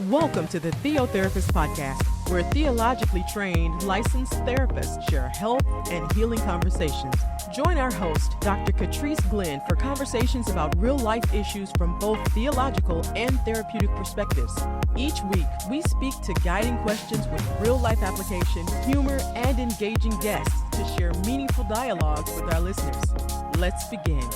Welcome to the Theotherapist Podcast, where theologically trained, licensed therapists share health and healing conversations. Join our host, Dr. Catrice Glenn, for conversations about real-life issues from both theological and therapeutic perspectives. Each week, we speak to guiding questions with real-life application, humor, and engaging guests to share meaningful dialogues with our listeners. Let's begin.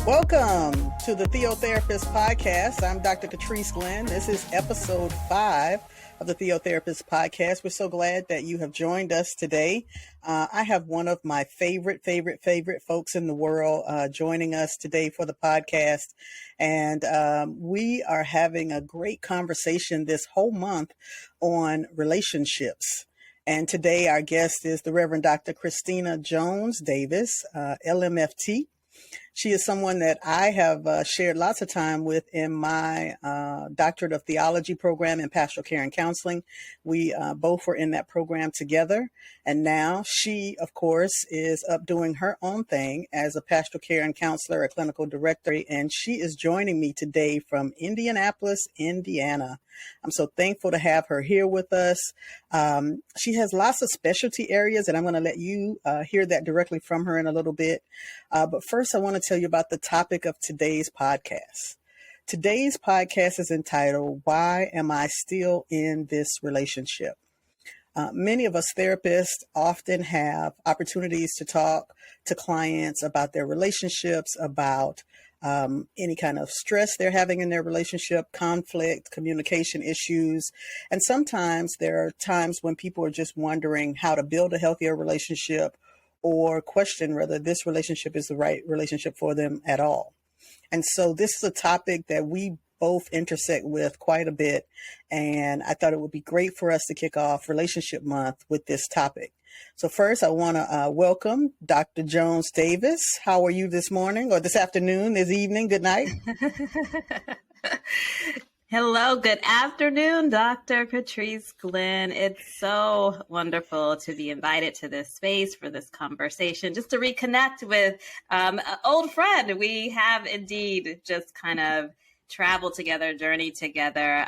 Welcome to the Theotherapist Podcast. I'm Dr. Catrice Glenn. This is episode 5 of the Theotherapist Podcast. We're so glad that you have joined us today. I have one of my favorite folks in the world joining us today for the podcast. And we are having a great conversation this whole month on relationships. And today our guest is the Reverend Dr. Christina Jones Davis, LMFT. She is someone that I have shared lots of time with in my Doctorate of Theology program in Pastoral Care and Counseling. We both were in that program together. And now she, of course, is up doing her own thing as a pastoral care and counselor, a clinical director. And she is joining me today from Indianapolis, Indiana. I'm so thankful to have her here with us. She has lots of specialty areas, and I'm going to let you hear that directly from her in a little bit. But first, I want to tell you about the topic of today's podcast. Today's podcast is entitled, Why Am I Still in This Relationship? Many of us therapists often have opportunities to talk to clients about their relationships, about any kind of stress they're having in their relationship, conflict, communication issues. And sometimes there are times when people are just wondering how to build a healthier relationship or question whether this relationship is the right relationship for them at all. And so this is a topic that we both intersect with quite a bit. And I thought it would be great for us to kick off Relationship Month with this topic. So first, I want to welcome Dr. Jones Davis. How are you this morning or this afternoon, this evening? Good night. Hello, good afternoon, Dr. Catrice Glenn. It's so wonderful to be invited to this space for this conversation, just to reconnect with an old friend. We have indeed just kind of traveled together, journeyed together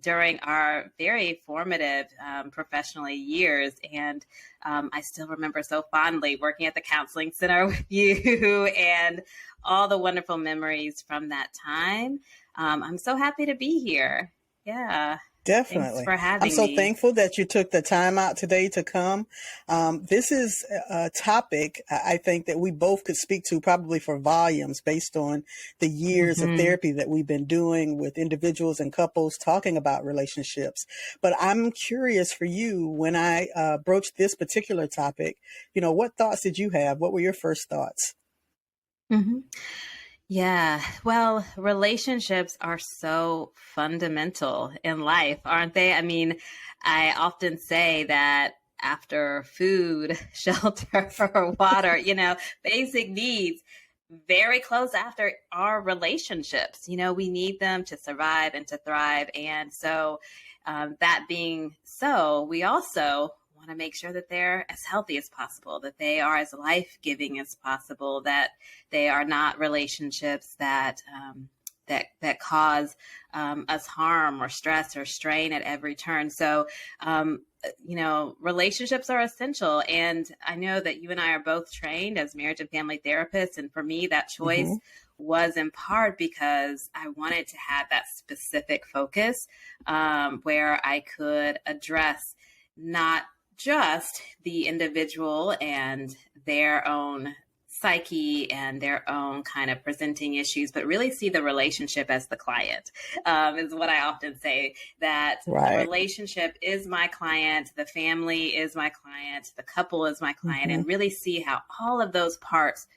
during our very formative professionally years. And I still remember so fondly working at the counseling center with you and all the wonderful memories from that time. I'm so happy to be here. Yeah. Definitely. Thanks for having me. I'm so thankful that you took the time out today to come. This is a topic I think that we both could speak to probably for volumes based on the years of therapy that we've been doing with individuals and couples talking about relationships. But I'm curious for you, when I broached this particular topic, what thoughts did you have? What were your first thoughts? Yeah, well, relationships are so fundamental in life, aren't they? I mean, I often say that after food, shelter, or water, basic needs, very close after are relationships. We need them to survive and to thrive. And so that being so, we also want to make sure that they're as healthy as possible, that they are as life-giving as possible, that they are not relationships that cause us harm or stress or strain at every turn. So, relationships are essential. And I know that you and I are both trained as marriage and family therapists. And for me, that choice was in part because I wanted to have that specific focus where I could address not just the individual and their own psyche and their own kind of presenting issues, but really see the relationship as the client, is what I often say, that the relationship is my client, the family is my client, the couple is my client, and really see how all of those parts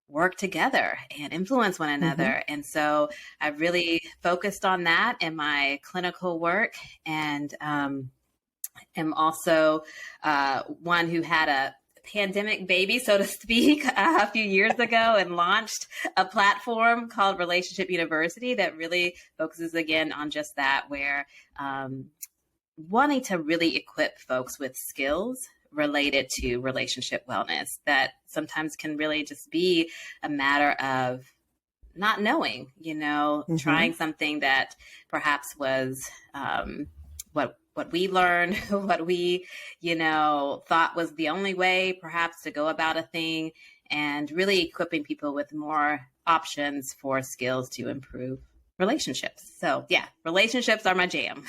work together and influence one another. And so I really focused on that in my clinical work, and am also one who had a pandemic baby, so to speak, a few years ago, and launched a platform called Relationship University that really focuses again on just that, where wanting to really equip folks with skills related to relationship wellness that sometimes can really just be a matter of not knowing, trying something that perhaps was what we learned, what we, thought was the only way perhaps to go about a thing, and really equipping people with more options for skills to improve relationships. So yeah, relationships are my jam.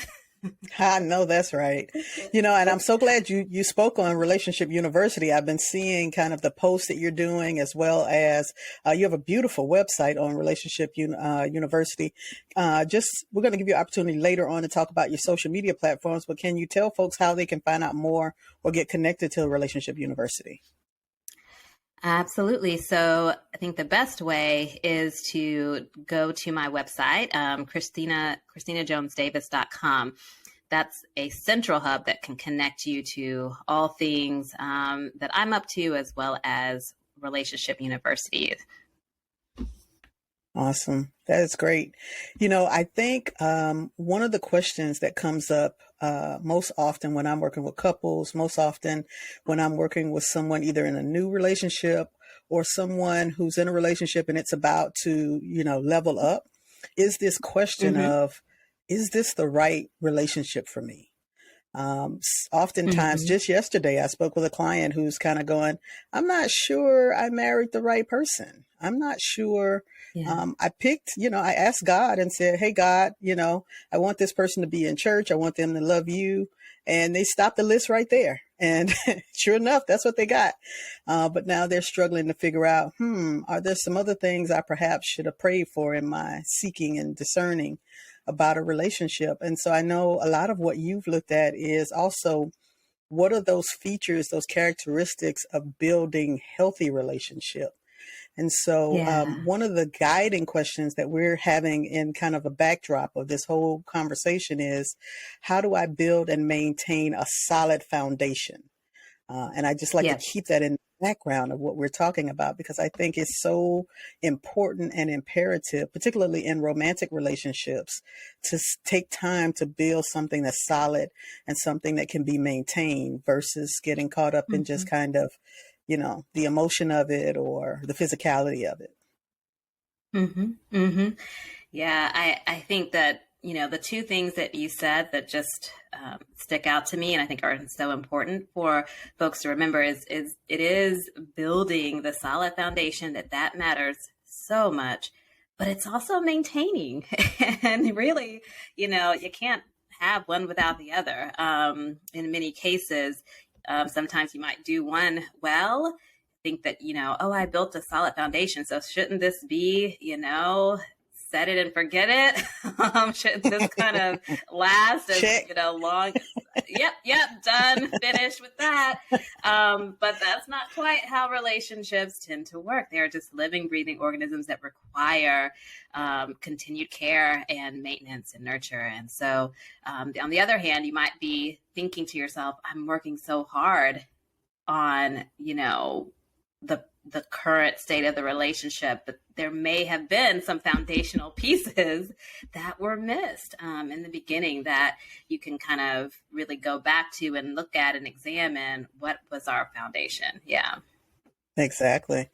I know that's right. And I'm so glad you spoke on Relationship University. I've been seeing kind of the posts that you're doing, as well as you have a beautiful website on Relationship University. We're going to give you an opportunity later on to talk about your social media platforms, but can you tell folks how they can find out more or get connected to Relationship University? Absolutely. So I think the best way is to go to my website, ChristinaJonesDavis.com. That's a central hub that can connect you to all things that I'm up to, as well as Relationship University. Awesome. That is great. I think one of the questions that comes up most often when I'm working with couples, most often when I'm working with someone either in a new relationship or someone who's in a relationship and it's about to, level up, is this question of, is this the right relationship for me? Oftentimes, just yesterday, I spoke with a client who's kind of going, I'm not sure I married the right person. I'm not sure. I picked, I asked God and said, hey, God, I want this person to be in church. I want them to love you. And they stopped the list right there. And sure enough, that's what they got. But now they're struggling to figure out, are there some other things I perhaps should have prayed for in my seeking and discerning about a relationship? And so I know a lot of what you've looked at is also, what are those features, those characteristics of building healthy relationship? And so one of the guiding questions that we're having in kind of a backdrop of this whole conversation is, how do I build and maintain a solid foundation? And I just like to keep that in the background of what we're talking about, because I think it's so important and imperative, particularly in romantic relationships, to take time to build something that's solid and something that can be maintained versus getting caught up in just kind of, the emotion of it or the physicality of it. Yeah, I think that, the two things that you said that just stick out to me, and I think are so important for folks to remember, is it is building the solid foundation that matters so much, but it's also maintaining. And really, you can't have one without the other. In many cases, sometimes you might do one well, think that, I built a solid foundation, so shouldn't this be, set it and forget it? Shouldn't this kind of last as, long? Yep, done, finished with that. But that's not quite how relationships tend to work. They're just living, breathing organisms that require continued care and maintenance and nurture. And so on the other hand, you might be thinking to yourself, I'm working so hard on, the current state of the relationship, but there may have been some foundational pieces that were missed in the beginning that you can kind of really go back to and look at and examine what was our foundation. Yeah. Exactly.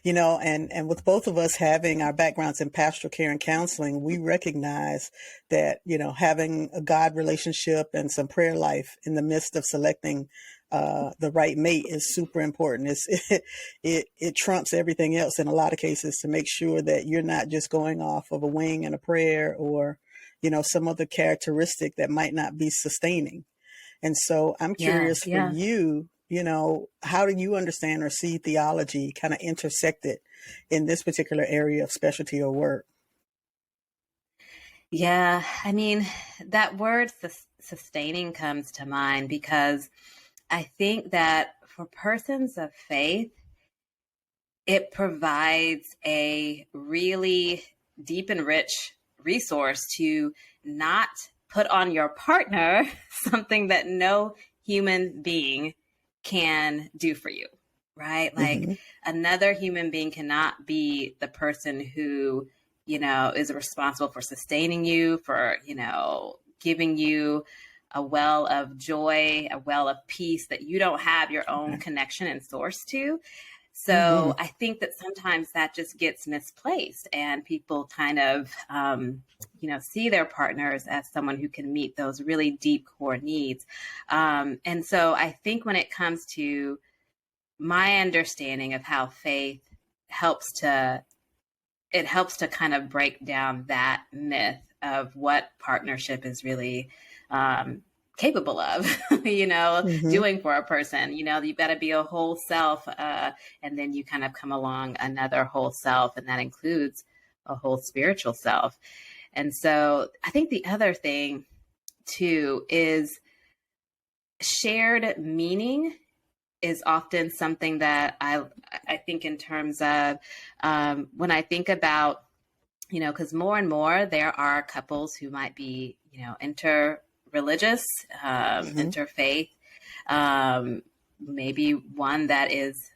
And with both of us having our backgrounds in pastoral care and counseling, we recognize that, having a God relationship and some prayer life in the midst of selecting the right mate is super important. It trumps everything else in a lot of cases, to make sure that you're not just going off of a wing and a prayer or, some other characteristic that might not be sustaining. And so I'm curious for you, how do you understand or see theology kind of intersected in this particular area of specialty or work? Yeah, I mean, that word sustaining comes to mind because I think that for persons of faith, it provides a really deep and rich resource to not put on your partner something that no human being can do for you, right? Like another human being cannot be the person who, is responsible for sustaining you, for, giving you a well of joy, a well of peace that you don't have your own connection and source to. So I think that sometimes that just gets misplaced, and people kind of, see their partners as someone who can meet those really deep core needs. And so I think when it comes to my understanding of how faith helps to kind of break down that myth of what partnership is really capable of, doing for a person. You've got to be a whole self, and then you kind of come along another whole self, and that includes a whole spiritual self. And so I think the other thing too is shared meaning is often something that I think in terms of when I think about, because more and more there are couples who might be, interreligious, interfaith, maybe one that is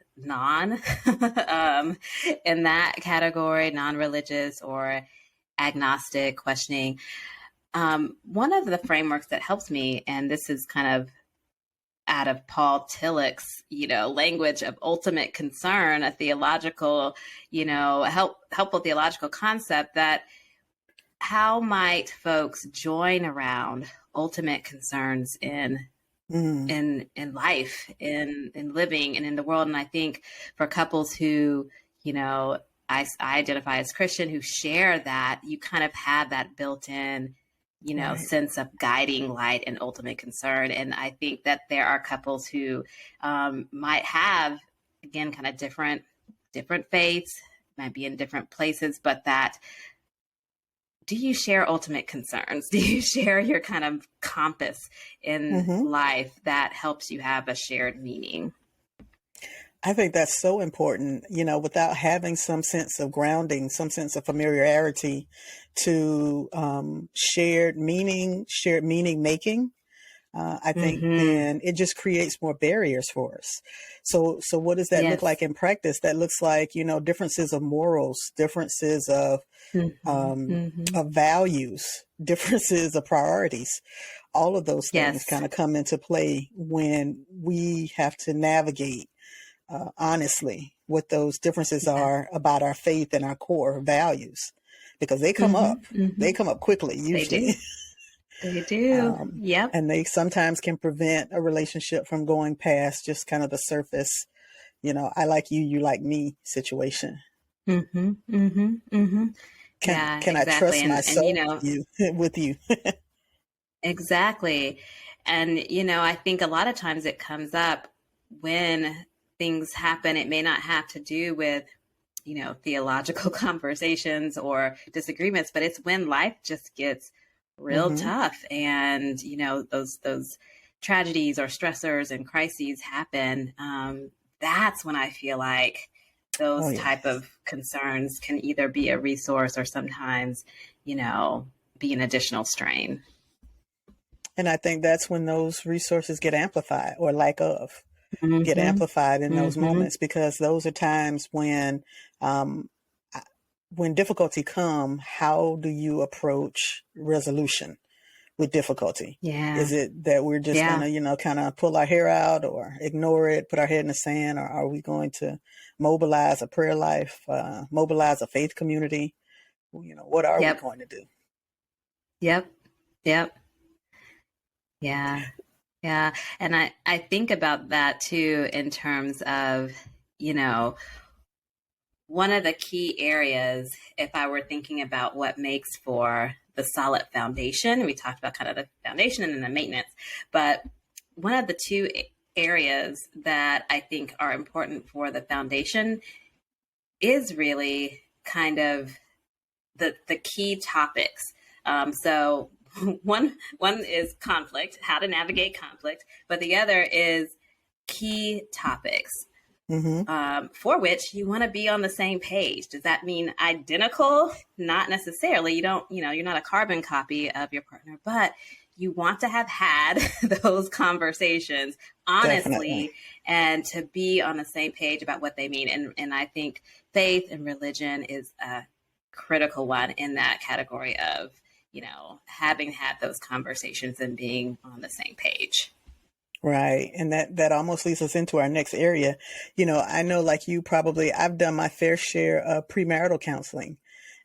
in that category, non-religious or agnostic, questioning. One of the frameworks that helps me, and this is kind of out of Paul Tillich's, language of ultimate concern, a theological, helpful theological concept, that how might folks join around ultimate concerns in life, in living, and in the world. And I think for couples who, I identify as Christian, who share that, you kind of have that built-in right. sense of guiding light and ultimate concern. And I think that there are couples who might have, again, kind of different faiths, might be in different places, but that, do you share ultimate concerns? Do you share your kind of compass in life that helps you have a shared meaning? I think that's so important, without having some sense of grounding, some sense of familiarity to shared meaning making. I think then it just creates more barriers for us. So what does that look like in practice? That looks like, differences of morals, differences of values, differences of priorities. All of those things kind of come into play when we have to navigate honestly what those differences are about our faith and our core values, because they come up. They come up quickly usually. They do. Yep. And they sometimes can prevent a relationship from going past just kind of the surface, I like you, you like me situation. Can exactly. I trust myself with you? Exactly. And, I think a lot of times it comes up when things happen. It may not have to do with, theological conversations or disagreements, but it's when life just gets real tough, and those tragedies or stressors and crises happen. That's when I feel like those type of concerns can either be a resource or sometimes be an additional strain. And I think that's when those resources get amplified, or lack of get amplified in those moments, because those are times when difficulty come, how do you approach resolution with difficulty? Yeah. Is it that we're just going to, kind of pull our hair out or ignore it, put our head in the sand, or are we going to mobilize a prayer life, mobilize a faith community? What are we going to do? Yep. Yeah. And I think about that too, in terms of, one of the key areas, if I were thinking about what makes for the solid foundation, we talked about kind of the foundation and then the maintenance, but one of the two areas that I think are important for the foundation is really kind of the key topics. So one is conflict, how to navigate conflict, but the other is key topics. For which you want to be on the same page. Does that mean identical? Not necessarily. You're not a carbon copy of your partner, but you want to have had those conversations honestly. Definitely. And to be on the same page about what they mean. And I think faith and religion is a critical one in that category of, having had those conversations and being on the same page. Right. And that almost leads us into our next area. I know like you probably, I've done my fair share of premarital counseling,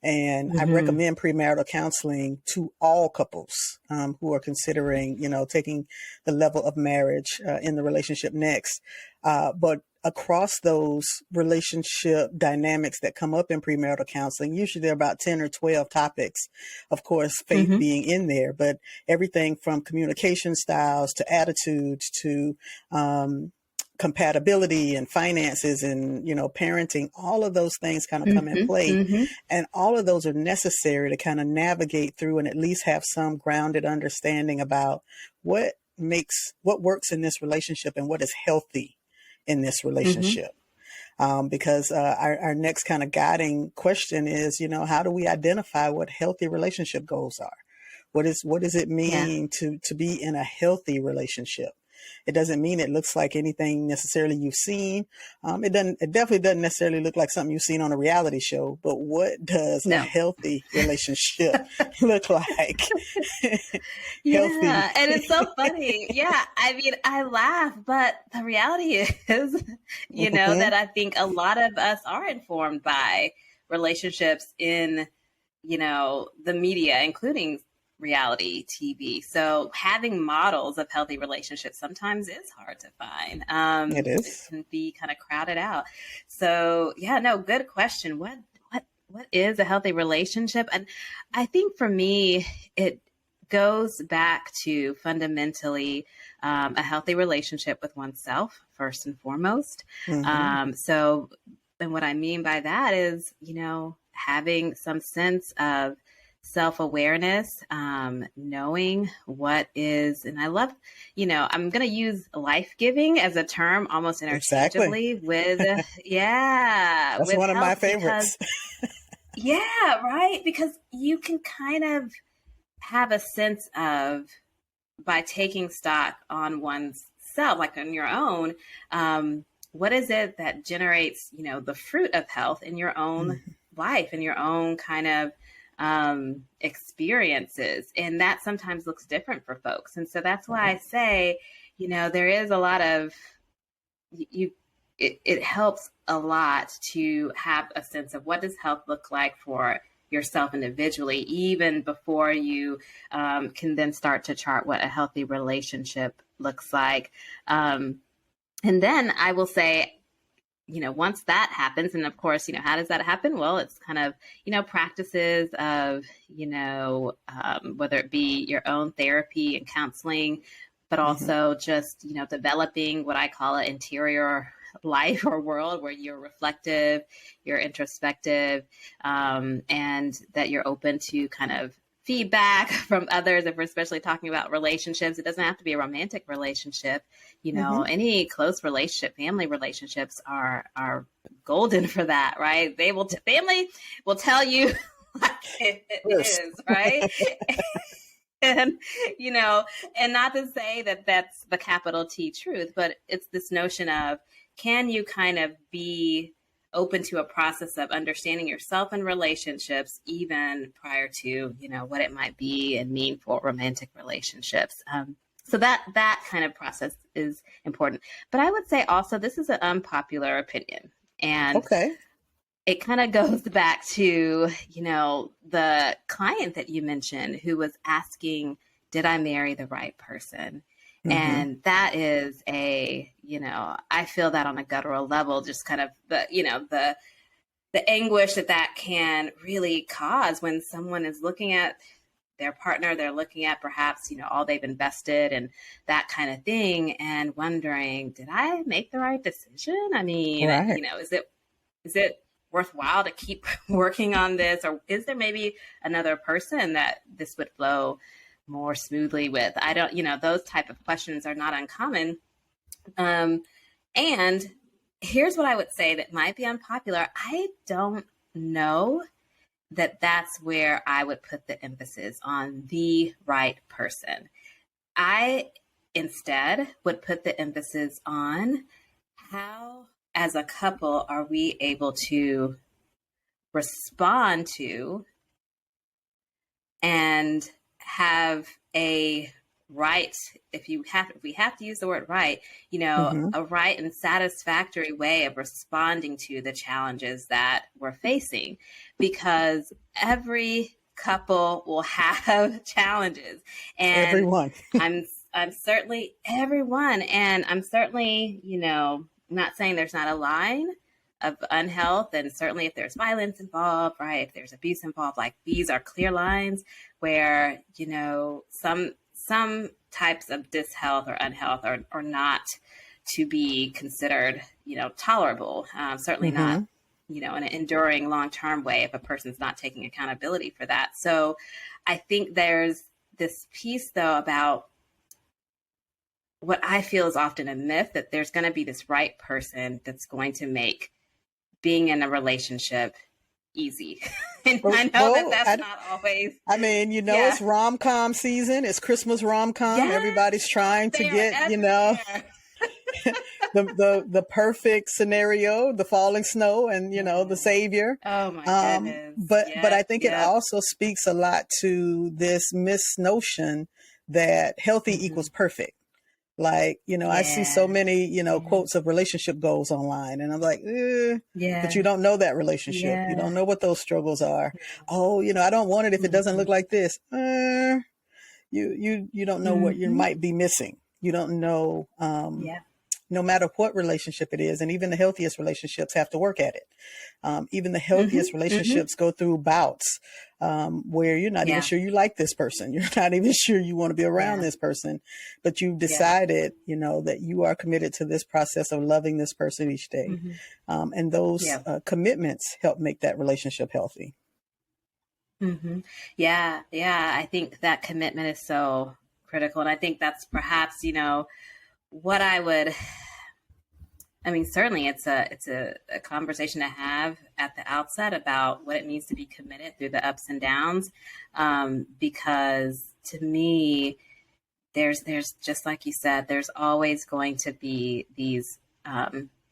and I Mm-hmm. recommend premarital counseling to all couples who are considering, taking the level of marriage in the relationship next. But across those relationship dynamics that come up in premarital counseling, usually there are about 10 or 12 topics, of course, faith Mm-hmm. being in there, but everything from communication styles to attitudes to compatibility and finances and, parenting, all of those things kind of come in Mm-hmm. play. Mm-hmm. And all of those are necessary to kind of navigate through and at least have some grounded understanding about what works in this relationship and what is healthy in this Mm-hmm. relationship. Because our next kind of guiding question is, how do we identify what healthy relationship goals are? What does it Yeah. mean to be in a healthy relationship? It doesn't mean it looks like anything necessarily you've seen. It definitely doesn't necessarily look like something you've seen on a reality show, but what does a No. healthy relationship look like? Healthy. Yeah, and it's so funny. Yeah, I mean, I laugh, but the reality is, Mhm. that I think a lot of us are informed by relationships in, the media, including reality TV. So having models of healthy relationships sometimes is hard to find. It It is. can be kind of crowded out. So yeah, no, good question. What is a healthy relationship? And I think for me, it goes back to fundamentally a healthy relationship with oneself, first and foremost. Hmm. And what I mean by that is, having some sense of self awareness, knowing what is, and I love, I'm going to use life giving as a term almost Exactly. interchangeably with, yeah, That's with one of my health, because, favorites. yeah, right. Because you can kind of have a sense of, by taking stock on one's self, like on your own, what is it that generates, the fruit of health in your own Mhm. life, in your own kind of experiences. And that sometimes looks different for folks. And so that's why I Right. say, there is a lot of, you, it helps a lot to have a sense of what does health look like for yourself individually, even before you can then start to chart what a healthy relationship looks like. And then I will say, once that happens, and of course, how does that happen? Well, it's kind of, practices of, whether it be your own therapy and counseling, but Hmm. also just, developing what I call an interior life or world where you're reflective, you're introspective, and that you're open to kind of feedback from others. If we're especially talking about relationships, it doesn't have to be a romantic relationship. Hmm. Any close relationship, family relationships are golden for that, right? Family will tell you like it First. is, right? And and not to say that that's the capital T truth, but it's this notion of, can you kind of be open to a process of understanding yourself and relationships even prior to what it might be and mean for romantic relationships. So that kind of process is important. But I would say also, this is an unpopular opinion, and Okay. it kind of goes back to, the client that you mentioned who was asking, did I marry the right person? Hmm. And that is I feel that on a guttural level, just kind of the anguish that can really cause when someone is looking at their partner, they're looking at perhaps, all they've invested and that kind of thing, and wondering, did I make the right decision? I mean, Right. is it worthwhile to keep working on this, or is there maybe another person that this would flow more smoothly with? I don't, those type of questions are not uncommon. And here's what I would say that might be unpopular. I don't know that that's where I would put the emphasis on the right person. I instead would put the emphasis on how, as a couple, are we able to respond to and have a right, if we have to use the word right, Mm-hmm. a right and satisfactory way of responding to the challenges that we're facing, because every couple will have challenges, and Everyone. I'm I'm certainly everyone, and I'm certainly, not saying there's not a line of unhealth, and certainly if there's violence involved, right, if there's abuse involved, like these are clear lines where, some types of dishealth or unhealth are not to be considered, tolerable. Certainly not, Mm-hmm. in an enduring long-term way if a person's not taking accountability for that. So I think there's this piece, though, about what I feel is often a myth, that there's going to be this right person that's going to make being in a relationship easy. And I know that that's not always. I mean, Yeah. it's rom-com season. It's Christmas rom-com. Yes, Everybody's trying to they are get, everywhere. the perfect scenario, the falling snow and, the savior. Oh my goodness. But I Yep, think it yep. also speaks a lot to this misnotion that healthy Mhm. equals perfect. Like, I see so Yeah. many, Yeah. quotes of relationship goals online, and I'm like, but Yeah. you don't know that relationship. You Yeah. don't know what those struggles are. Oh, I don't want it if it doesn't look Mhm. like this. You don't know what you Mhm. might be missing. You don't know, Yeah. no matter what relationship it is, and even the healthiest relationships have to work at it. Even the healthiest Mhm. Mhm. relationships go through bouts where you're not even Yeah. sure you like this person. You're not even sure you want to be around Yeah. this person, but you've Yeah. decided, that you are committed to this process of loving this person each day. Mhm. And those Yeah. commitments help make that relationship healthy. Mhm. Yeah. Yeah. I think that commitment is so critical. And I think that's perhaps, what certainly it's a conversation to have at the outset about what it means to be committed through the ups and downs. Because to me, there's just like you said, there's always going to be these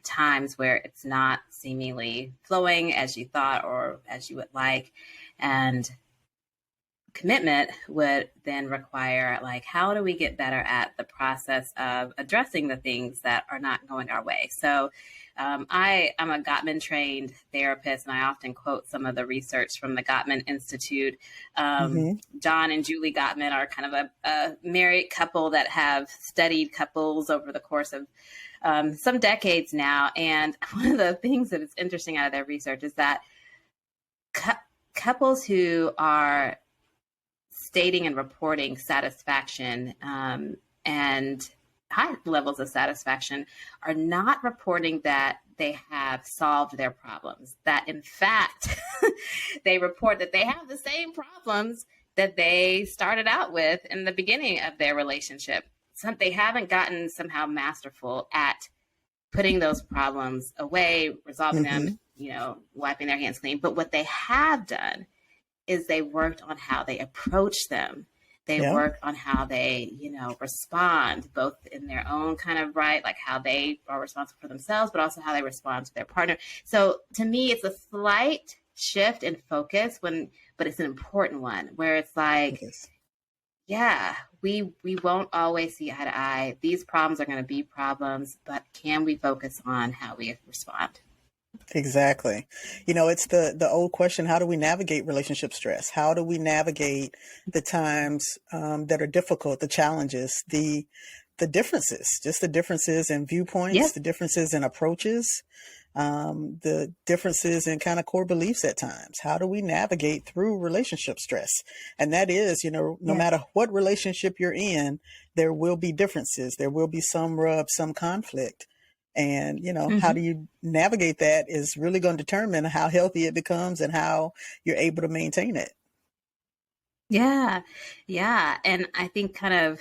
times where it's not seemingly flowing as you thought or as you would like. And commitment would then require, like, how do we get better at the process of addressing the things that are not going our way? So I'm a Gottman trained therapist, and I often quote some of the research from the Gottman Institute. Mm-hmm. John and Julie Gottman are kind of a married couple that have studied couples over the course of some decades now. And one of the things that is interesting out of their research is that couples who are stating and reporting satisfaction and high levels of satisfaction are not reporting that they have solved their problems. That in fact, they report that they have the same problems that they started out with in the beginning of their relationship. They haven't gotten somehow masterful at putting those problems away, resolving Mm-hmm. them, wiping their hands clean. But what they have done is they worked on how they approach them. They Yeah. worked on how they, respond, both in their own kind of right, like how they are responsible for themselves, but also how they respond to their partner. So to me, it's a slight shift in focus but it's an important one, where it's like, Yes. yeah, we won't always see eye to eye. These problems are going to be problems, but can we focus on how we respond? Exactly. It's the old question, how do we navigate relationship stress? How do we navigate the times that are difficult, the challenges, the differences, just the differences in viewpoints, Yep. the differences in approaches, the differences in kind of core beliefs at times. How do we navigate through relationship stress? And that is, no Yeah. matter what relationship you're in, there will be differences. There will be some rub, some conflict. And, how do you navigate that is really going to determine how healthy it becomes and how you're able to maintain it. Yeah. Yeah. And I think kind of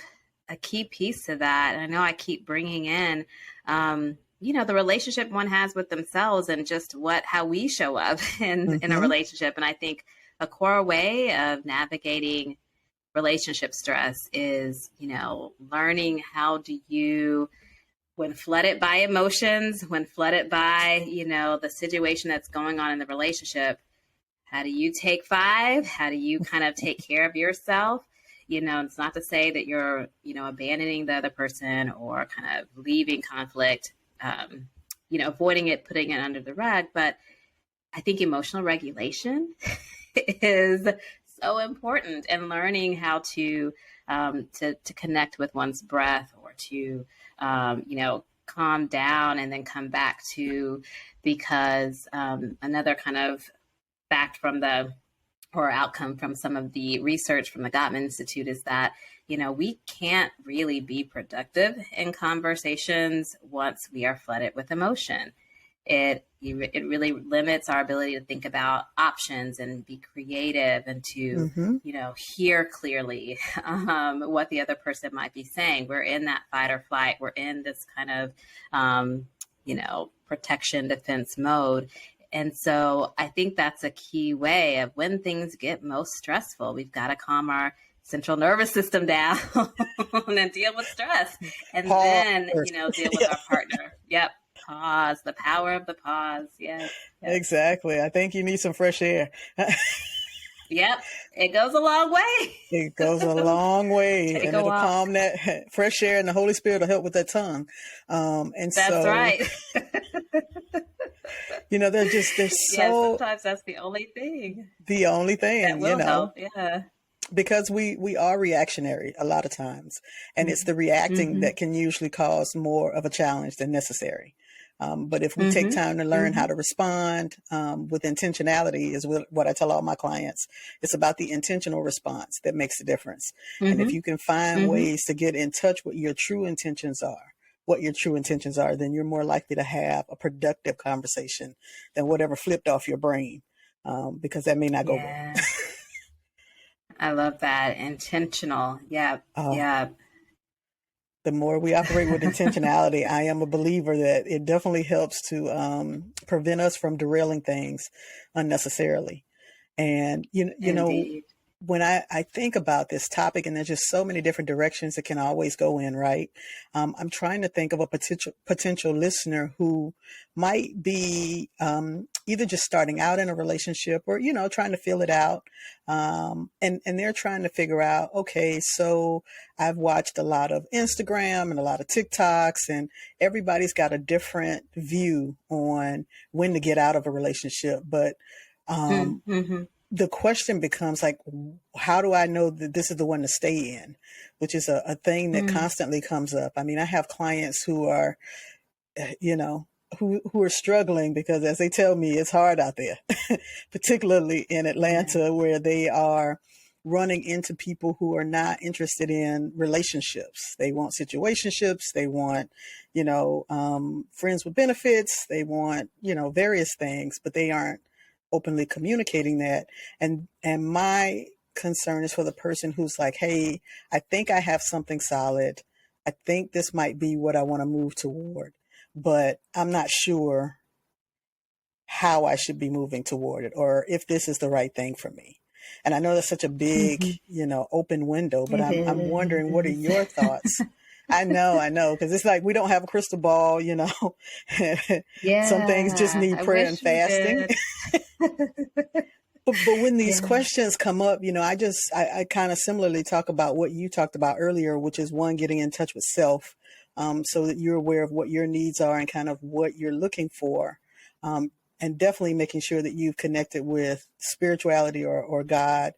a key piece to that, and I know I keep bringing in, the relationship one has with themselves, and just how we show up in a Mm-hmm. relationship. And I think a core way of navigating relationship stress is, learning how do you, when flooded by emotions, when flooded by, the situation that's going on in the relationship, how do you take 5? How do you kind of take care of yourself? It's not to say that you're, abandoning the other person or kind of leaving conflict, avoiding it, putting it under the rug. But I think emotional regulation is so important, and learning how to connect with one's breath, or to, calm down and then come back to, because another kind of fact or outcome from some of the research from the Gottman Institute is that, we can't really be productive in conversations once we are flooded with emotion. It really limits our ability to think about options and be creative, and to, hear clearly what the other person might be saying. We're in that fight or flight. We're in this kind of, protection defense mode. And so I think that's a key way of, when things get most stressful, we've got to calm our central nervous system down and deal with stress, and then, deal with our partner. Yep. Pause, the power of the pause. Yes. Exactly. I think you need some fresh air. Yep. It goes a long way. It goes a long way. And it'll calm that fresh air, and the Holy Spirit will help with that tongue. That's right. there's so, sometimes that's the only thing. That will help. Yeah. Because we are reactionary a lot of times, and it's the reacting that can usually cause more of a challenge than necessary. But if we take time to learn how to respond with intentionality, is what I tell all my clients. It's about the intentional response that makes the difference. And if you can find ways to get in touch with your true intentions are, then you're more likely to have a productive conversation than whatever flipped off your brain, because that may not go well. I love that. Intentional. Yeah. Yeah. The more we operate with intentionality, I am a believer that it definitely helps to prevent us from derailing things unnecessarily. And, when I think about this topic, and there's just so many different directions it can always go in, right? I'm trying to think of a potential listener who might be either just starting out in a relationship, or, trying to feel it out. And they're trying to figure out, okay, so I've watched a lot of Instagram and a lot of TikToks, and everybody's got a different view on when to get out of a relationship. But the question becomes like, how do I know that this is the one to stay in? Which is a thing that constantly comes up. I mean, I have clients who are, who are struggling because, as they tell me, it's hard out there, particularly in Atlanta, where they are running into people who are not interested in relationships. They want situationships. They want, friends with benefits. They want, various things, but they aren't openly communicating that. And my concern is for the person who's like, hey, I think I have something solid. I think this might be what I want to move toward, but I'm not sure how I should be moving toward it, or if this is the right thing for me. And I know that's such a big, open window, but I'm wondering, what are your thoughts? I know, because it's like we don't have a crystal ball, Yeah. Some things just need prayer and fasting. But when these questions come up, I kind of similarly talk about what you talked about earlier, which is, one, getting in touch with self, so that you're aware of what your needs are and kind of what you're looking for. And definitely making sure that you've connected with spirituality or God,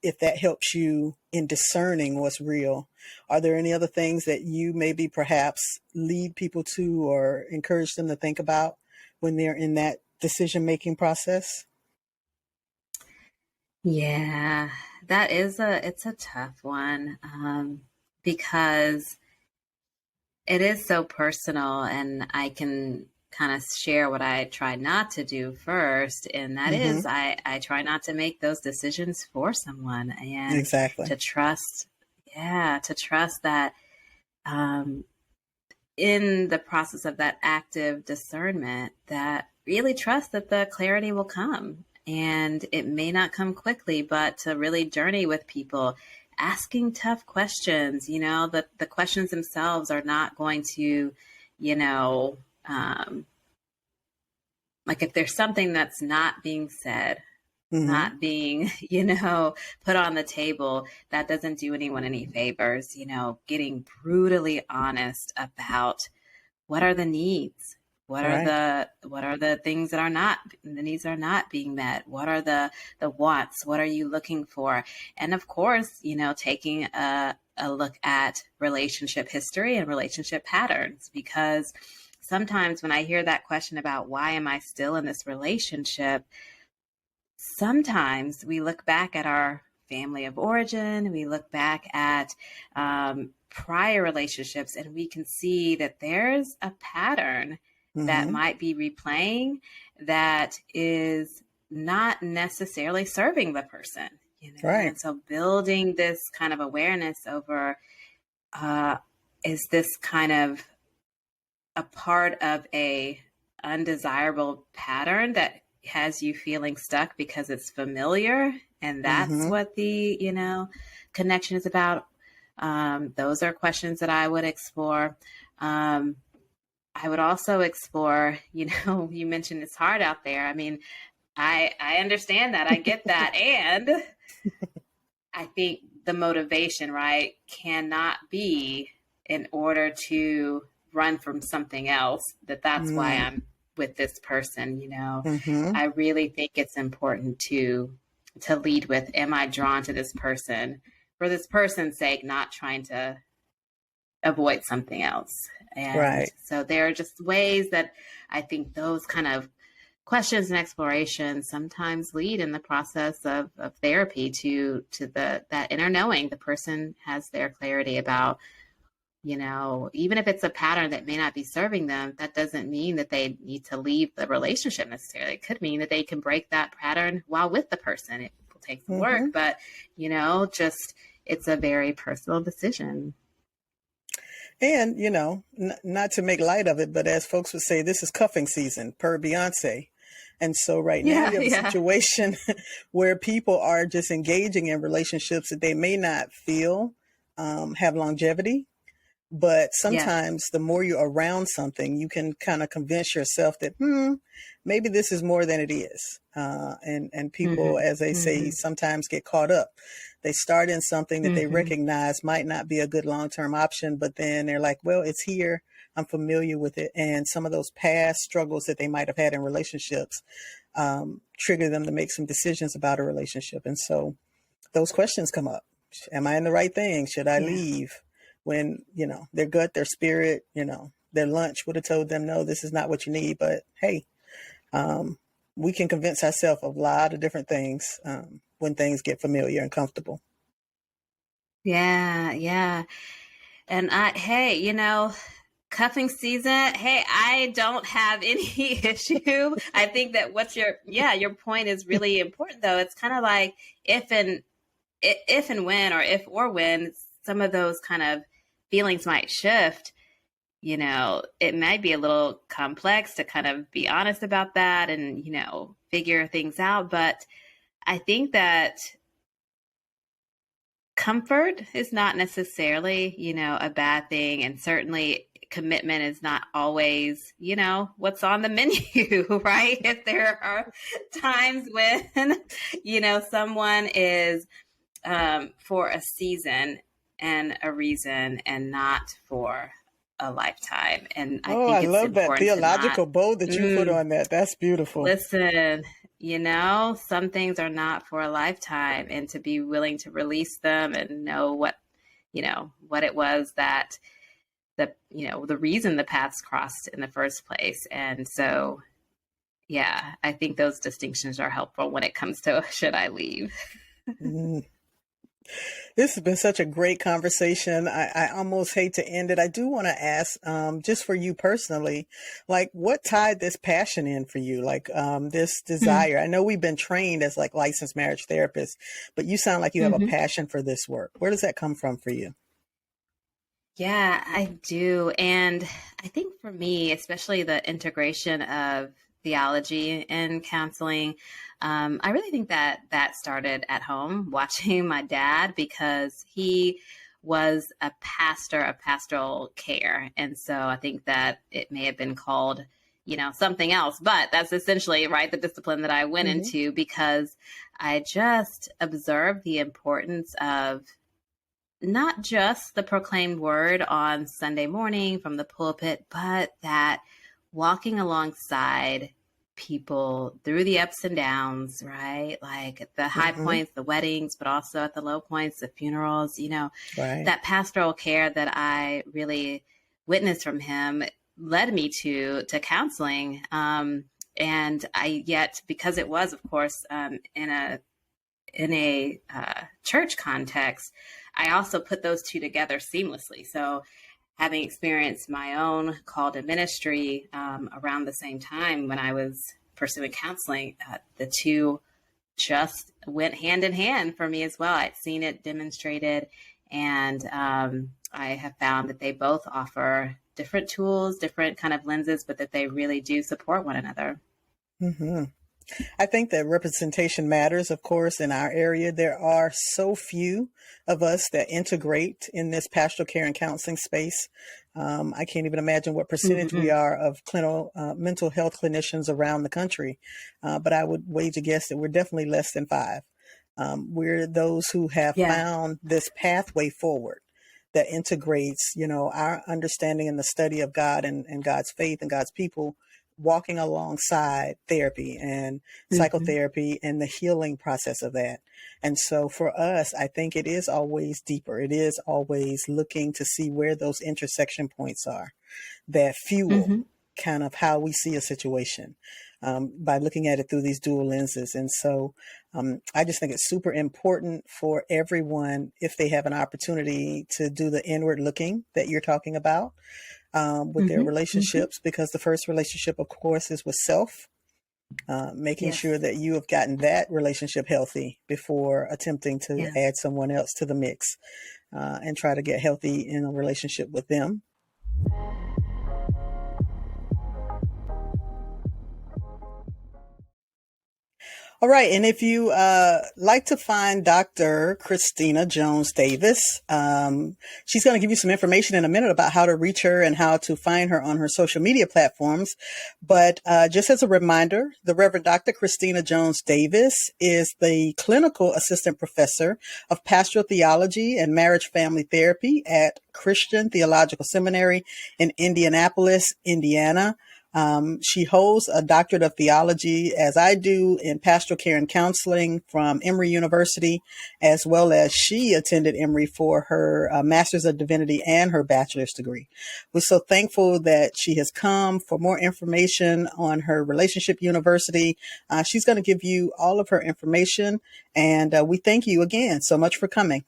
if that helps you in discerning what's real. Are there any other things that you maybe perhaps lead people to or encourage them to think about when they're in that decision-making process? Yeah, it's a tough one, because it is so personal, and I can kind of share what I try not to do first. And that is, I try not to make those decisions for someone, and exactly to trust that, in the process of that active discernment, that really trust that the clarity will come. And it may not come quickly, but to really journey with people, asking tough questions, the questions themselves are not going to, like, if there's something that's not being said, not being, put on the table, that doesn't do anyone any favors. Getting brutally honest about what are the needs, what are the things that are not, the needs are not being met, what are the wants, what are you looking for? And of course, taking a look at relationship history and relationship patterns, because sometimes when I hear that question about why am I still in this relationship, sometimes we look back at our family of origin, we look back at prior relationships, and we can see that there's a pattern that might be replaying that is not necessarily serving the person. Right. And so building this kind of awareness over, is this kind of a part of a undesirable pattern that has you feeling stuck because it's familiar, and that's what the connection is about. Those are questions that I would explore. I would also explore, you mentioned it's hard out there. I mean, I understand that, I get that. And I think the motivation, right, cannot be in order to run from something else, that's why I'm with this person. I really think it's important to lead with, am I drawn to this person for this person's sake, not trying to avoid something else. And so there are just ways that I think those kind of questions and explorations sometimes lead in the process of therapy to that inner knowing. The person has their clarity about, even if it's a pattern that may not be serving them, that doesn't mean that they need to leave the relationship necessarily. It could mean that they can break that pattern while with the person. It will take some work, but, it's a very personal decision. And, not to make light of it, but as folks would say, this is cuffing season per Beyonce. And so right now you have a situation where people are just engaging in relationships that they may not feel have longevity. But sometimes the more you're around something, you can kind of convince yourself that, maybe this is more than it is. And people, as they say, sometimes get caught up. They start in something that they recognize might not be a good long-term option, but then they're like, well, it's here. I'm familiar with it. And some of those past struggles that they might have had in relationships trigger them to make some decisions about a relationship. And so those questions come up. Am I in the right thing? Should I leave? When, their gut, their spirit, their lunch would have told them, no, this is not what you need. But hey, we can convince ourselves of a lot of different things when things get familiar and comfortable. Yeah. And cuffing season, hey, I don't have any issue. I think that your point is really important, though. It's kind of like if and when some of those kind of feelings might shift, it might be a little complex to kind of be honest about that and, figure things out. But I think that comfort is not necessarily, a bad thing. And certainly commitment is not always, what's on the menu, right? If there are times when, someone is for a season and a reason and not for a lifetime. And I think it's love that theological bow that you put on that. That's beautiful. Listen, some things are not for a lifetime, and to be willing to release them and know what it was that the reason the paths crossed in the first place. And so, I think those distinctions are helpful when it comes to should I leave? This has been such a great conversation. I almost hate to end it. I do want to ask, just for you personally, like what tied this passion in for you? Like, this desire. I know we've been trained as like licensed marriage therapists, but you sound like you have a passion for this work. Where does that come from for you? Yeah, I do. And I think for me, especially the integration of theology and counseling, I really think that started at home, watching my dad, because he was a pastor of pastoral care. And so I think that it may have been called, something else. But that's essentially, right, the discipline that I went into, because I just observed the importance of not just the proclaimed word on Sunday morning from the pulpit, but that walking alongside people through the ups and downs, right? Like the high points, the weddings, but also at the low points, the funerals, that pastoral care that I really witnessed from him led me to counseling. And because it was, of course, in a church context, I also put those two together seamlessly. So having experienced my own call to ministry around the same time when I was pursuing counseling, the two just went hand in hand for me as well. I'd seen it demonstrated, and I have found that they both offer different tools, different kind of lenses, but that they really do support one another. I think that representation matters, of course, in our area. There are so few of us that integrate in this pastoral care and counseling space. I can't even imagine what percentage we are of mental health clinicians around the country. But I would wager a guess that we're definitely less than 5. We're those who have found this pathway forward that integrates, our understanding and the study of God and God's faith and God's people, walking alongside therapy and psychotherapy and the healing process of that. And so for us, I think it is always deeper. It is always looking to see where those intersection points are that fuel kind of how we see a situation by looking at it through these dual lenses. And so I just think it's super important for everyone, if they have an opportunity, to do the inward looking that you're talking about. With their relationships, because the first relationship, of course, is with self, making sure that you have gotten that relationship healthy before attempting to add someone else to the mix and try to get healthy in a relationship with them. All right. And if you like to find Dr. Christina Jones Davis, she's going to give you some information in a minute about how to reach her and how to find her on her social media platforms. But just as a reminder, the Reverend Dr. Christina Jones Davis is the clinical assistant professor of pastoral theology and marriage family therapy at Christian Theological Seminary in Indianapolis, Indiana. She holds a doctorate of theology, as I do, in pastoral care and counseling from Emory University, as well as she attended Emory for her Master's of Divinity and her bachelor's degree. We're so thankful that she has come. For more information on her Relationship University, she's going to give you all of her information. And we thank you again so much for coming.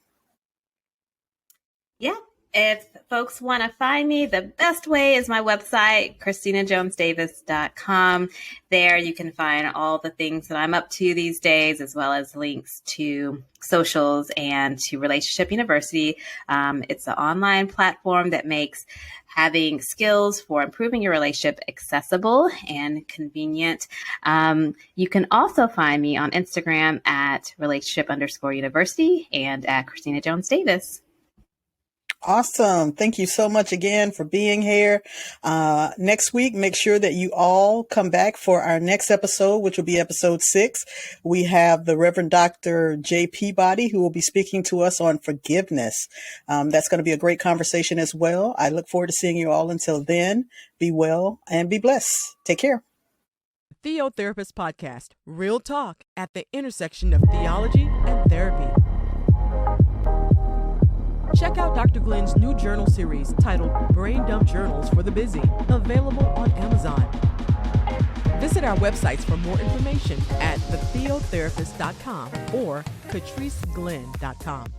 Yeah. If folks want to find me, the best way is my website, ChristinaJonesDavis.com. There you can find all the things that I'm up to these days, as well as links to socials and to Relationship University. It's an online platform that makes having skills for improving your relationship accessible and convenient. You can also find me on Instagram at relationship_university and at Christina Jones Davis. Awesome. Thank you so much again for being here. Next week, make sure that you all come back for our next episode, which will be episode 6. We have the Reverend Dr. J. Peabody, who will be speaking to us on forgiveness. That's going to be a great conversation as well. I look forward to seeing you all. Until then, be well and be blessed. Take care. Theotherapist Podcast, real talk at the intersection of theology and therapy. Check out Dr. Glenn's new journal series titled Brain Dump Journals for the Busy, available on Amazon. Visit our websites for more information at thetheotherapist.com or catriceglenn.com.